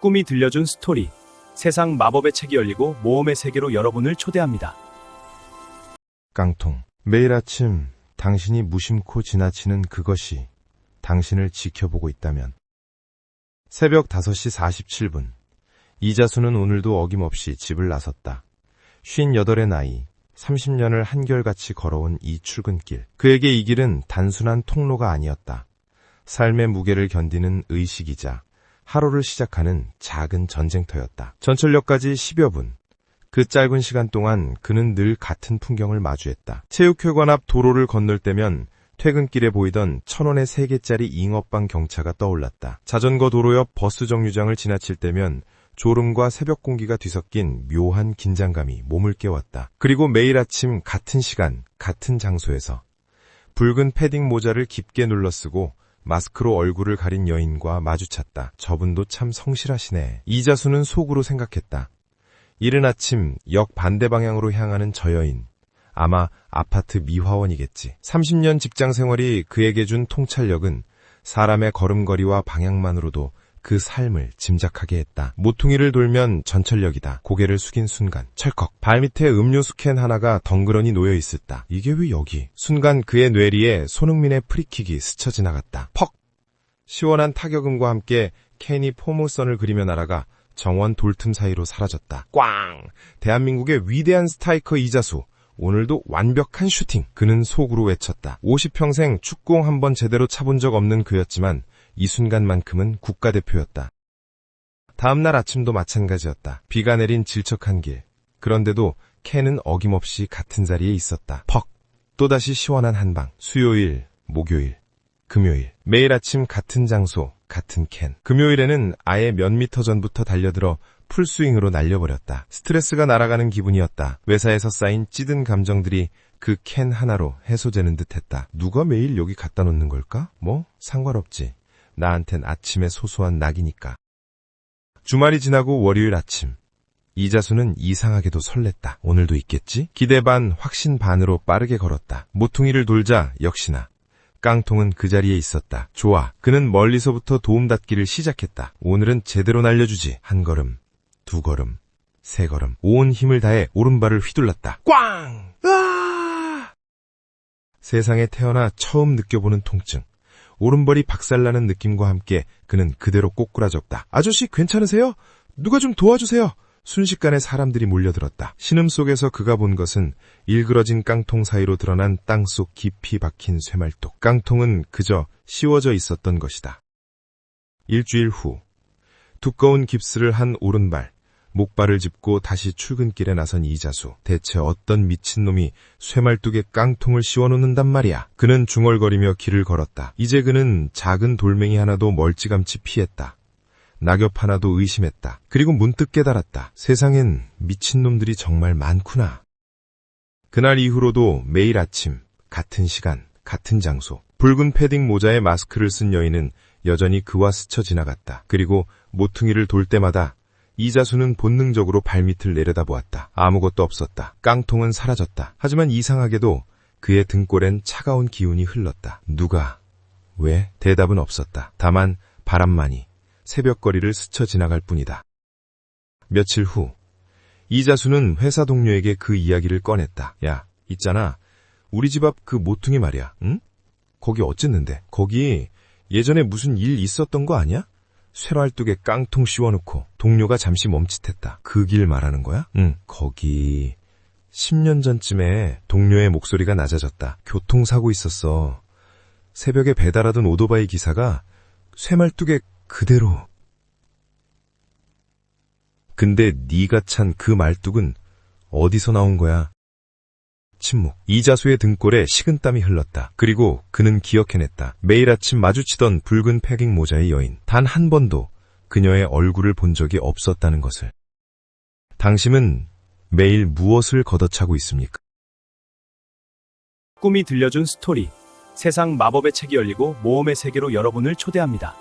꿈이 들려준 스토리. 세상 마법의 책이 열리고 모험의 세계로 여러분을 초대합니다. 깡통. 매일 아침 당신이 무심코 지나치는 그것이 당신을 지켜보고 있다면. 새벽 5시 47분. 이자수는 오늘도 어김없이 집을 나섰다. 58의 나이, 30년을 한결같이 걸어온 이 출근길. 그에게 이 길은 단순한 통로가 아니었다. 삶의 무게를 견디는 의식이자 하루를 시작하는 작은 전쟁터였다. 전철역까지 10여 분. 그 짧은 시간 동안 그는 늘 같은 풍경을 마주했다. 체육회관 앞 도로를 건널 때면 퇴근길에 보이던 1,000원의 3개짜리 잉어빵 경차가 떠올랐다. 자전거 도로 옆 버스 정류장을 지나칠 때면 졸음과 새벽 공기가 뒤섞인 묘한 긴장감이 몸을 깨웠다. 그리고 매일 아침 같은 시간, 같은 장소에서 붉은 패딩 모자를 깊게 눌러쓰고 마스크로 얼굴을 가린 여인과 마주쳤다. 저분도 참 성실하시네. 이자수는 속으로 생각했다. 이른 아침 역 반대 방향으로 향하는 저 여인. 아마 아파트 미화원이겠지. 30년 직장 생활이 그에게 준 통찰력은 사람의 걸음걸이와 방향만으로도 그 삶을 짐작하게 했다. 모퉁이를 돌면 전철역이다. 고개를 숙인 순간 철컥 발밑에 음료수 캔 하나가 덩그러니 놓여 있었다. 이게 왜 여기? 순간 그의 뇌리에 손흥민의 프리킥이 스쳐 지나갔다. 퍽! 시원한 타격음과 함께 캔이 포물선을 그리며 날아가 정원 돌틈 사이로 사라졌다. 꽝! 대한민국의 위대한 스트라이커 이자수. 오늘도 완벽한 슈팅. 그는 속으로 외쳤다. 50평생 축구공 한 번 제대로 차본 적 없는 그였지만 이 순간만큼은 국가대표였다. 다음날 아침도 마찬가지였다. 비가 내린 질척한 길. 그런데도 캔은 어김없이 같은 자리에 있었다. 퍽! 또다시 시원한 한방. 수요일, 목요일, 금요일. 매일 아침 같은 장소, 같은 캔. 금요일에는 아예 몇 미터 전부터 달려들어 풀스윙으로 날려버렸다. 스트레스가 날아가는 기분이었다. 외사에서 쌓인 찌든 감정들이 그 캔 하나로 해소되는 듯했다. 누가 매일 여기 갖다 놓는 걸까? 뭐 상관없지. 나한텐 아침의 소소한 낙이니까. 주말이 지나고 월요일 아침. 이자수는 이상하게도 설렜다. 오늘도 있겠지? 기대 반, 확신 반으로 빠르게 걸었다. 모퉁이를 돌자 역시나. 깡통은 그 자리에 있었다. 좋아. 그는 멀리서부터 도움닫기를 시작했다. 오늘은 제대로 날려주지. 한 걸음, 두 걸음, 세 걸음. 온 힘을 다해 오른발을 휘둘렀다. 꽝! 으아! 세상에 태어나 처음 느껴보는 통증. 오른발이 박살나는 느낌과 함께 그는 그대로 꼬꾸라졌다. 아저씨 괜찮으세요? 누가 좀 도와주세요. 순식간에 사람들이 몰려들었다. 신음 속에서 그가 본 것은 일그러진 깡통 사이로 드러난 땅속 깊이 박힌 쇠말뚝. 깡통은 그저 씌워져 있었던 것이다. 일주일 후 두꺼운 깁스를 한 오른발, 목발을 짚고 다시 출근길에 나선 이자수. 대체 어떤 미친놈이 쇠말뚝에 깡통을 씌워놓는단 말이야. 그는 중얼거리며 길을 걸었다. 이제 그는 작은 돌멩이 하나도 멀찌감치 피했다. 낙엽 하나도 의심했다. 그리고 문득 깨달았다. 세상엔 미친놈들이 정말 많구나. 그날 이후로도 매일 아침, 같은 시간, 같은 장소. 붉은 패딩 모자에 마스크를 쓴 여인은 여전히 그와 스쳐 지나갔다. 그리고 모퉁이를 돌 때마다 이자수는 본능적으로 발밑을 내려다보았다. 아무것도 없었다. 깡통은 사라졌다. 하지만 이상하게도 그의 등골엔 차가운 기운이 흘렀다. 누가? 왜? 대답은 없었다. 다만 바람만이 새벽거리를 스쳐 지나갈 뿐이다. 며칠 후 이자수는 회사 동료에게 그 이야기를 꺼냈다. 야, 있잖아. 우리 집 앞 그 모퉁이 말이야. 응? 거기 어쨌는데? 거기 예전에 무슨 일 있었던 거 아니야? 쇠말뚝에 깡통 씌워놓고. 동료가 잠시 멈칫했다. 그 길 말하는 거야? 응. 거기 10년 전쯤에 동료의 목소리가 낮아졌다. 교통사고 있었어. 새벽에 배달하던 오토바이 기사가 쇠말뚝에 그대로. 근데 네가 찬 그 말뚝은 어디서 나온 거야? 침묵. 이자수의 등골에 식은땀이 흘렀다. 그리고 그는 기억해냈다. 매일 아침 마주치던 붉은 패딩 모자의 여인. 단 한 번도 그녀의 얼굴을 본 적이 없었다는 것을. 당신은 매일 무엇을 걷어차고 있습니까? 꿈이 들려준 스토리. 세상 마법의 책이 열리고 모험의 세계로 여러분을 초대합니다.